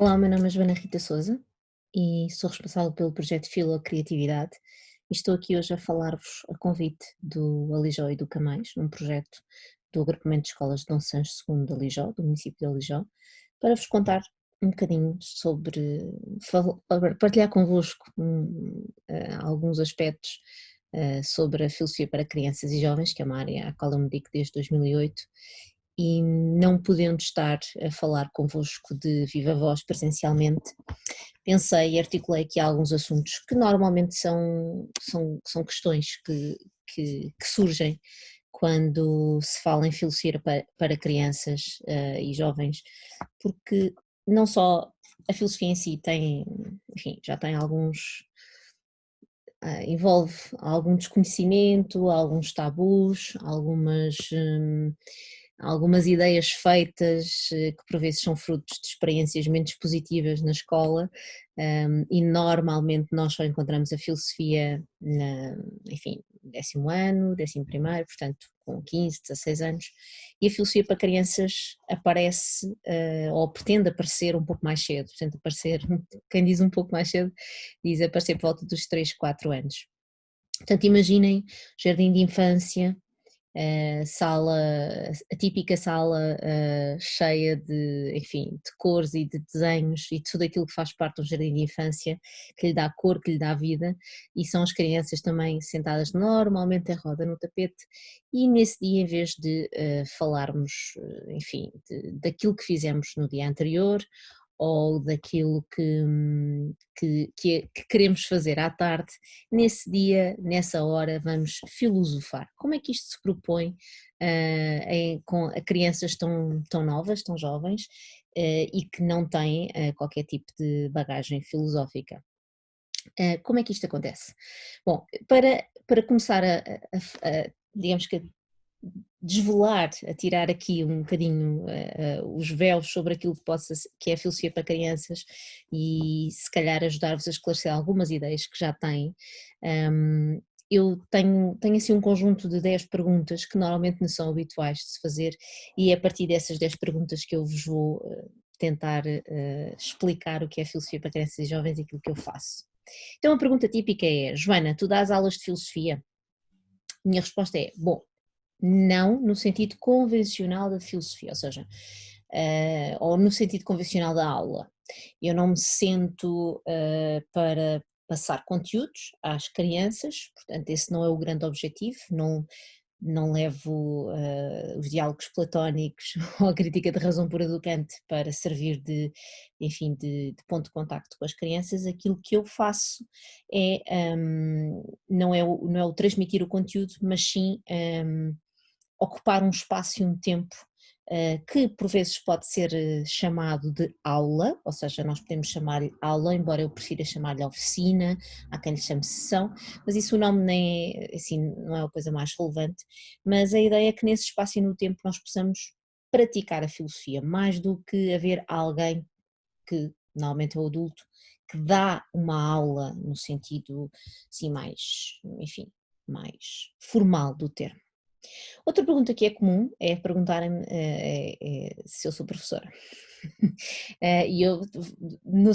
Olá, o meu nome é Joana Rita Souza e sou responsável pelo projeto Filo Criatividade e estou aqui hoje a falar-vos a convite do Alijó e do Camães, num projeto do agrupamento de escolas de Dom Sancho II de Alijó, do município de Alijó, para vos contar um bocadinho sobre, partilhar convosco alguns aspectos sobre a filosofia para crianças e jovens, que é uma área à qual eu me dedico desde 2008, e não podendo estar a falar convosco de viva voz presencialmente, pensei e articulei aqui alguns assuntos que normalmente são questões que surgem quando se fala em filosofia para crianças e jovens, porque não só a filosofia em si tem, enfim, já tem alguns, envolve algum desconhecimento, alguns tabus, algumas ideias feitas que por vezes são frutos de experiências menos positivas na escola, e normalmente nós só encontramos a filosofia enfim, 10º ano, 11º, portanto com 15, 16 anos, e a filosofia para crianças aparece, ou pretende aparecer um pouco mais cedo, pretende aparecer, quem diz um pouco mais cedo, diz aparecer por volta dos 3, 4 anos. Portanto, imaginem jardim de infância, sala, a típica sala cheia de, enfim, de cores e de desenhos e de tudo aquilo que faz parte do jardim de infância, que lhe dá cor, que lhe dá vida, e são as crianças também sentadas normalmente em roda no tapete, e nesse dia, em vez de falarmos, enfim, daquilo que fizemos no dia anterior, ou daquilo que queremos fazer à tarde, nesse dia, nessa hora, vamos filosofar. Como é que isto se propõe com a crianças tão novas, tão jovens, e que não têm qualquer tipo de bagagem filosófica? Como é que isto acontece? Bom, para começar digamos que desvelar, a tirar aqui um bocadinho os véus sobre aquilo que é a filosofia para crianças e se calhar ajudar-vos a esclarecer algumas ideias que já têm. Eu tenho assim um conjunto de 10 perguntas que normalmente não são habituais de se fazer, e é a partir dessas 10 perguntas que eu vos vou tentar explicar o que é filosofia para crianças e jovens e aquilo que eu faço. Então a pergunta típica é: Joana, tu dás aulas de filosofia? Minha resposta é: bom, não no sentido convencional da filosofia, ou seja, ou no sentido convencional da aula. Eu não me sento para passar conteúdos às crianças, portanto esse não é o grande objetivo, não levo os diálogos platónicos ou a crítica de razão pura do Kant para servir enfim, de ponto de contacto com as crianças. Aquilo que eu faço não é o transmitir o conteúdo, mas sim ocupar um espaço e um tempo que por vezes pode ser chamado de aula, ou seja, nós podemos chamar-lhe aula, embora eu prefira chamar-lhe oficina, há quem lhe chame sessão, mas isso o nome nem é, assim, não é a coisa mais relevante, mas a ideia é que nesse espaço e no tempo nós possamos praticar a filosofia, mais do que haver alguém que normalmente é o adulto, que dá uma aula no sentido assim mais, enfim, mais formal do termo. Outra pergunta que é comum é perguntarem-me se eu sou professora. E eu, no,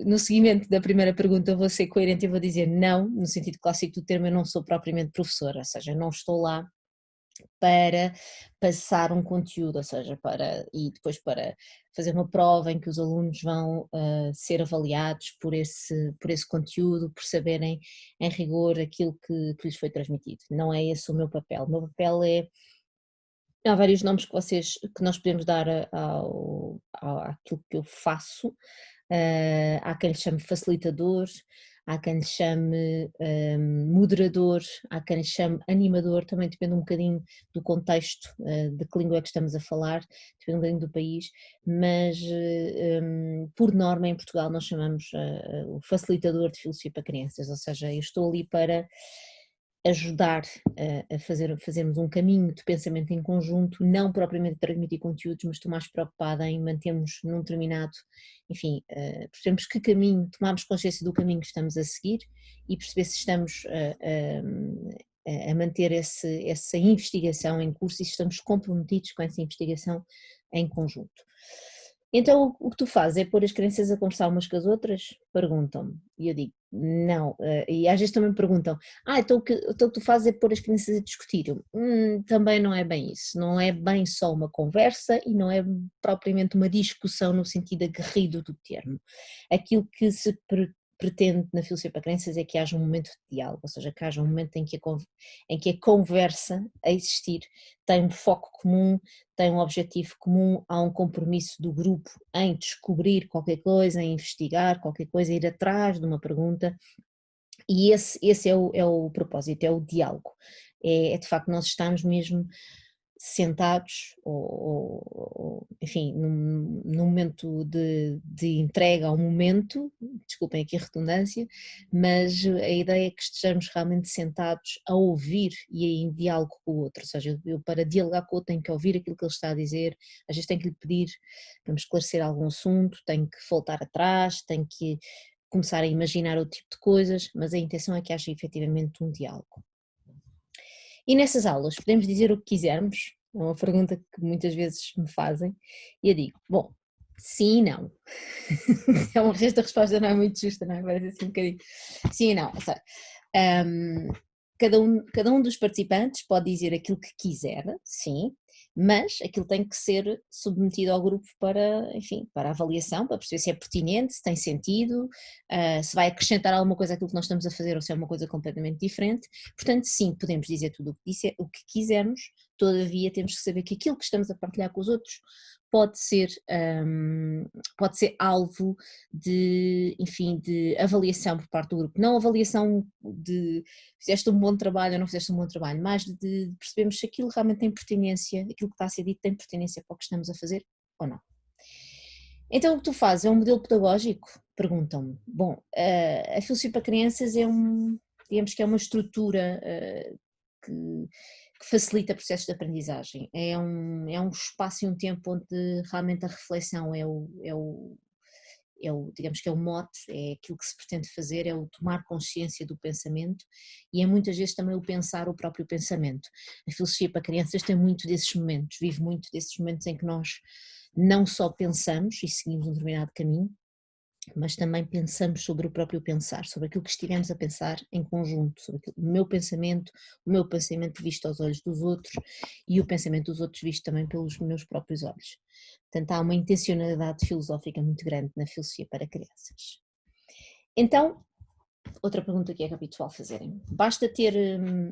no seguimento da primeira pergunta, vou ser coerente e vou dizer não, no sentido clássico do termo, eu não sou propriamente professora, ou seja, eu não estou lá para passar um conteúdo, ou seja, e depois para fazer uma prova em que os alunos vão ser avaliados por esse conteúdo, por saberem em rigor aquilo que lhes foi transmitido. Não é esse o meu papel. O meu papel há vários nomes que nós podemos dar àquilo que eu faço. Há quem lhe chame facilitador, há quem lhe chame moderador, há quem lhe chame animador, também depende um bocadinho do contexto, de que língua é que estamos a falar, depende um bocadinho do país, mas por norma em Portugal nós chamamos o facilitador de filosofia para crianças, ou seja, eu estou ali para ajudar a fazermos um caminho de pensamento em conjunto, não propriamente transmitir conteúdos, mas estou mais preocupada em mantermos num determinado, enfim, percebemos que caminho, tomarmos consciência do caminho que estamos a seguir e perceber se estamos a manter essa investigação em curso e se estamos comprometidos com essa investigação em conjunto. Então o que tu fazes é pôr as crianças a conversar umas com as outras? Perguntam-me. E eu digo, não. E às vezes também me perguntam, então o que tu fazes é pôr as crianças a discutir. Também não é bem isso. Não é bem só uma conversa e não é propriamente uma discussão no sentido aguerrido do termo. Aquilo que se pretende na filosofia para crianças é que haja um momento de diálogo, ou seja, que haja um momento em que a conversa a existir tem um foco comum, tem um objetivo comum, há um compromisso do grupo em descobrir qualquer coisa, em investigar qualquer coisa, ir atrás de uma pergunta, e esse é o propósito, é o diálogo. É de facto nós estamos mesmo sentados, enfim, num momento de entrega ao momento, desculpem aqui a redundância, mas a ideia é que estejamos realmente sentados a ouvir e em diálogo com o outro, ou seja, eu para dialogar com o outro tenho que ouvir aquilo que ele está a dizer, às vezes tenho que lhe pedir para me esclarecer algum assunto, tenho que voltar atrás, tenho que começar a imaginar outro tipo de coisas, mas a intenção é que haja efetivamente um diálogo. E nessas aulas podemos dizer o que quisermos? É uma pergunta que muitas vezes me fazem e eu digo, bom, sim e não. É uma resposta não é muito justa, não é? Parece assim um bocadinho. Sim e não, ou seja, cada um dos participantes pode dizer aquilo que quiser, sim, mas aquilo tem que ser submetido ao grupo para, enfim, para avaliação, para perceber se é pertinente, se tem sentido, se vai acrescentar alguma coisa àquilo que nós estamos a fazer ou se é uma coisa completamente diferente. Portanto, sim, podemos dizer tudo o que quisermos, todavia temos que saber que aquilo que estamos a partilhar com os outros pode ser, pode ser alvo de, enfim, de avaliação por parte do grupo, não avaliação de fizeste um bom trabalho ou não fizeste um bom trabalho, mas de percebermos se aquilo realmente tem pertinência, aquilo que está a ser dito tem pertinência para o que estamos a fazer ou não. Então o que tu fazes é um modelo pedagógico? Perguntam-me. Bom, a filosofia para crianças é digamos que é uma estrutura que facilita processos de aprendizagem, é um espaço e um tempo onde realmente a reflexão digamos que é o mote, é aquilo que se pretende fazer, é o tomar consciência do pensamento e é muitas vezes também o pensar o próprio pensamento. A filosofia para crianças tem muito desses momentos, vive muito desses momentos em que nós não só pensamos e seguimos um determinado caminho, mas também pensamos sobre o próprio pensar, sobre aquilo que estivemos a pensar em conjunto, sobre o meu pensamento visto aos olhos dos outros e o pensamento dos outros visto também pelos meus próprios olhos. Portanto, há uma intencionalidade filosófica muito grande na filosofia para crianças. Então, outra pergunta que é habitual fazerem. Basta ter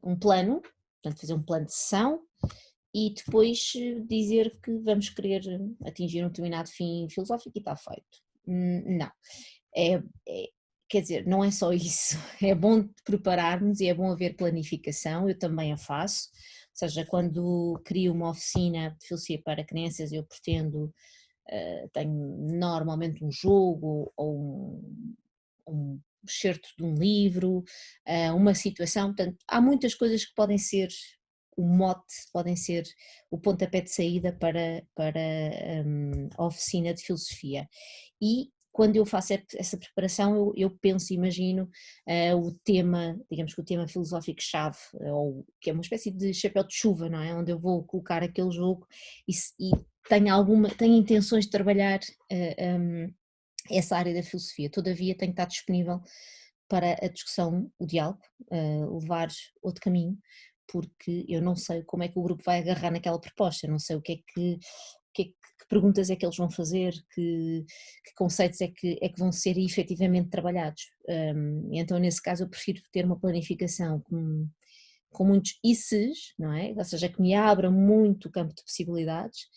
um plano, portanto fazer um plano de sessão e depois dizer que vamos querer atingir um determinado fim filosófico e está feito. Não, quer dizer, não é só isso, é bom prepararmos e é bom haver planificação, eu também a faço, ou seja, quando crio uma oficina de filosofia para crianças eu pretendo, tenho normalmente um jogo ou um excerto de um livro, uma situação, portanto há muitas coisas que podem ser o mote, podem ser o pontapé de saída para a oficina de filosofia e quando eu faço essa preparação eu penso, imagino o tema, digamos que o tema filosófico-chave, ou que é uma espécie de chapéu de chuva, não é? Onde eu vou colocar aquele jogo e tenho intenções de trabalhar essa área da filosofia, todavia tenho que estar disponível para a discussão, o diálogo, levar outro caminho, porque eu não sei como é que o grupo vai agarrar naquela proposta, eu não sei que perguntas é que eles vão fazer, que conceitos é que vão ser efetivamente trabalhados. Então nesse caso eu prefiro ter uma planificação com muitos ICs, não é? Ou seja, que me abra muito o campo de possibilidades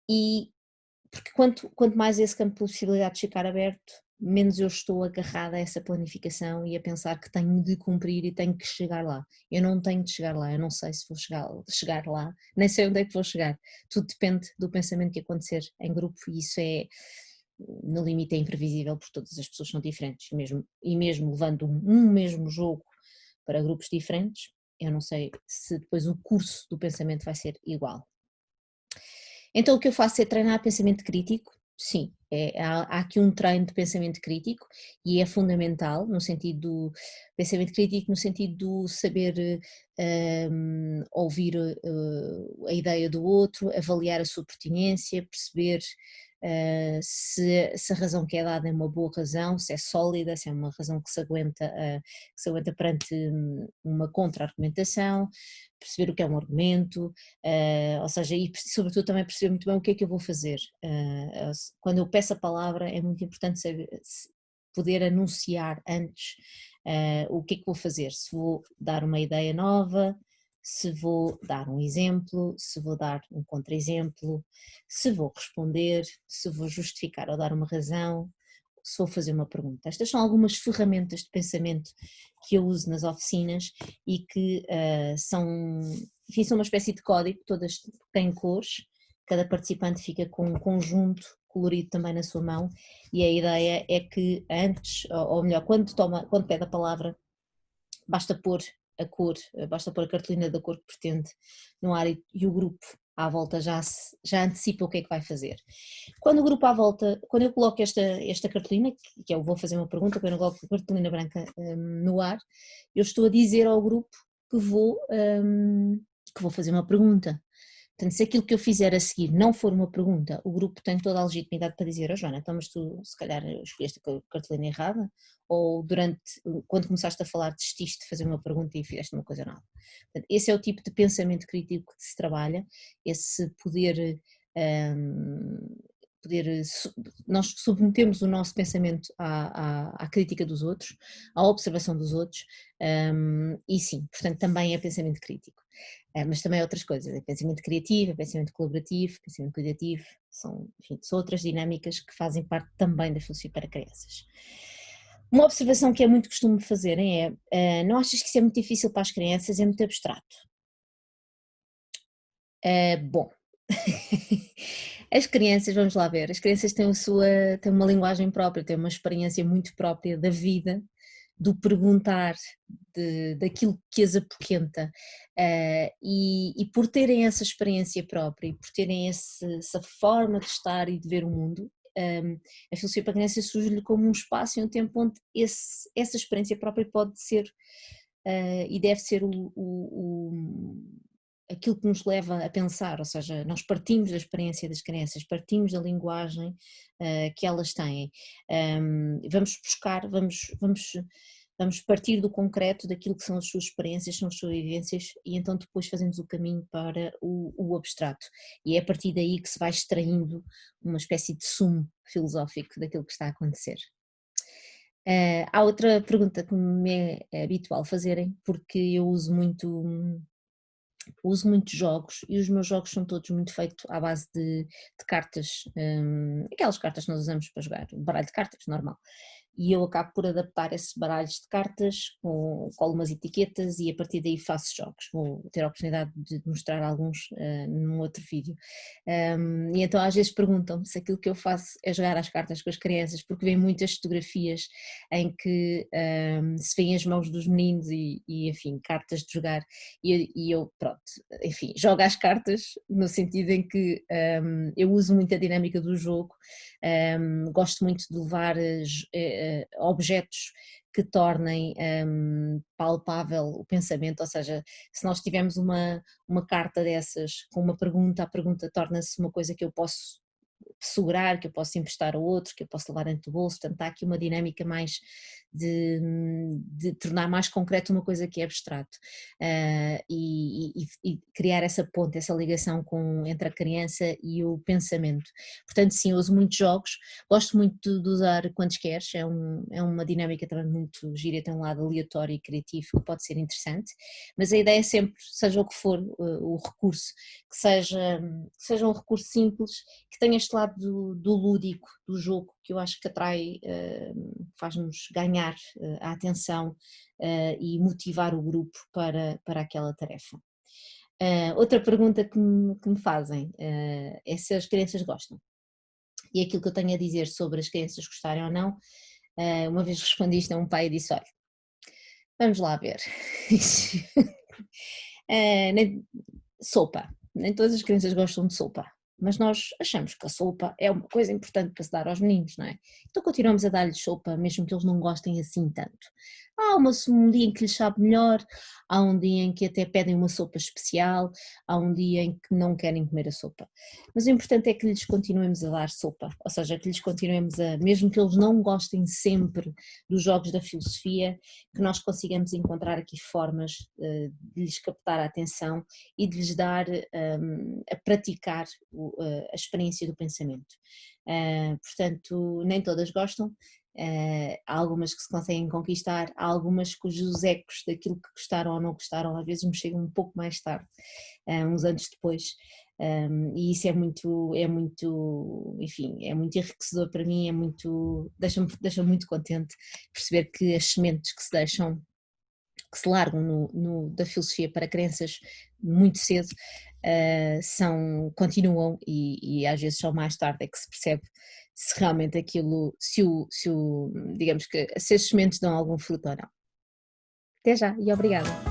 e porque quanto mais esse campo de possibilidades ficar aberto, menos eu estou agarrada a essa planificação e a pensar que tenho de cumprir e tenho que chegar lá. Eu não tenho de chegar lá, eu não sei se vou chegar lá, nem sei onde é que vou chegar. Tudo depende do pensamento que acontecer em grupo e isso no limite é imprevisível porque todas as pessoas são diferentes e mesmo levando um mesmo jogo para grupos diferentes, eu não sei se depois o curso do pensamento vai ser igual. Então o que eu faço é treinar pensamento crítico, sim, há aqui um treino de pensamento crítico e é fundamental no sentido do pensamento crítico, no sentido do saber ouvir a ideia do outro, avaliar a sua pertinência, perceber se a razão que é dada é uma boa razão, se é sólida, se é uma razão que se aguenta perante uma contra-argumentação, perceber o que é um argumento, ou seja, e sobretudo também perceber muito bem o que é que eu vou fazer. Quando eu peço a palavra é muito importante poder anunciar antes o que é que vou fazer, se vou dar uma ideia nova, se vou dar um exemplo, se vou dar um contra-exemplo, se vou responder, se vou justificar ou dar uma razão, se vou fazer uma pergunta. Estas são algumas ferramentas de pensamento que eu uso nas oficinas e que enfim, são uma espécie de código, todas têm cores, cada participante fica com um conjunto colorido também na sua mão e a ideia é que antes, ou melhor, quando pede a palavra, basta pôr a cor, basta pôr a cartolina da cor que pretende no ar e o grupo à volta já antecipa o que é que vai fazer. Quando o grupo à volta, quando eu coloco esta cartolina, que eu vou fazer uma pergunta, quando eu coloco a cartolina branca no ar, eu estou a dizer ao grupo que vou fazer uma pergunta. Portanto, se aquilo que eu fizer a seguir não for uma pergunta, o grupo tem toda a legitimidade para dizer: Joana, então mas tu se calhar escolheste a cartolina errada, ou quando começaste a falar desististe de fazer uma pergunta e fizeste uma coisa nova. Portanto, esse é o tipo de pensamento crítico que se trabalha, esse nós submetemos o nosso pensamento à crítica dos outros, à observação dos outros, e sim, portanto também é pensamento crítico. Mas também outras coisas, é pensamento criativo, é pensamento colaborativo, pensamento cuidativo, enfim, são outras dinâmicas que fazem parte também da filosofia para crianças. Uma observação que é muito costume fazerem não achas que isso é muito difícil para as crianças, é muito abstrato? Bom, as crianças, vamos lá ver, as crianças têm uma linguagem própria, têm uma experiência muito própria da vida, do perguntar, daquilo que as apoquenta, e por terem essa experiência própria e por terem essa forma de estar e de ver o mundo, a filosofia para crianças surge-lhe como um espaço e um tempo onde essa experiência própria pode ser e deve ser aquilo que nos leva a pensar, ou seja, nós partimos da experiência das crianças, partimos da linguagem que elas têm, vamos buscar, vamos partir do concreto, daquilo que são as suas experiências, são as suas vivências e então depois fazemos o caminho para o abstrato e é a partir daí que se vai extraindo uma espécie de sumo filosófico daquilo que está a acontecer. Há outra pergunta que me é habitual fazerem, porque eu uso muitos jogos e os meus jogos são todos muito feitos à base de cartas, aquelas cartas que nós usamos para jogar, um baralho de cartas normal. E eu acabo por adaptar esses baralhos de cartas, colo umas etiquetas e a partir daí faço jogos. Vou ter a oportunidade de mostrar alguns num outro vídeo. E então às vezes perguntam-me se aquilo que eu faço é jogar às cartas com as crianças, porque vêm muitas fotografias em que se vêem as mãos dos meninos e enfim, cartas de jogar e eu, pronto, enfim, jogo às cartas no sentido em que eu uso muito a dinâmica do jogo, gosto muito de levar objetos que tornem palpável o pensamento, ou seja, se nós tivermos uma carta dessas com uma pergunta, a pergunta torna-se uma coisa que eu posso segurar, que eu posso emprestar ao outro, que eu posso levar dentro do bolso, portanto há aqui uma dinâmica mais de tornar mais concreto uma coisa que é abstrato e criar essa ponte, essa ligação entre a criança e o pensamento. Portanto sim, eu uso muitos jogos, gosto muito de usar quantos queres, é uma dinâmica também muito gira, tem um lado aleatório e criativo que pode ser interessante, mas a ideia é sempre, seja o que for o recurso, que seja um recurso simples, que tenha este lado do lúdico, do jogo, que eu acho que atrai, faz-nos ganhar a atenção e motivar o grupo para aquela tarefa. Outra pergunta que me fazem é se as crianças gostam. E aquilo que eu tenho a dizer sobre as crianças gostarem ou não, uma vez respondi isto a um pai e disse: olha, vamos lá ver. Sopa. Nem todas as crianças gostam de sopa. mas nós achamos que a sopa é uma coisa importante para se dar aos meninos, não é? Então continuamos a dar-lhes sopa, mesmo que eles não gostem assim tanto. Um dia em que lhes sabe melhor, há um dia em que até pedem uma sopa especial, há um dia em que não querem comer a sopa. Mas o importante é que lhes continuemos a dar sopa, ou seja, que lhes continuemos mesmo que eles não gostem sempre dos jogos da filosofia, que nós consigamos encontrar aqui formas de lhes captar a atenção e de lhes dar a praticar a experiência do pensamento. Portanto, nem todas gostam, há algumas que se conseguem conquistar, há algumas cujos ecos daquilo que gostaram ou não gostaram às vezes me chegam um pouco mais tarde, uns anos depois, e isso enfim, é muito enriquecedor para mim, deixa-me muito contente perceber que as sementes que se largam da filosofia para crianças muito cedo, continuam e às vezes só mais tarde é que se percebe se realmente aquilo, digamos que se as sementes dão algum fruto ou não. Até já e obrigada.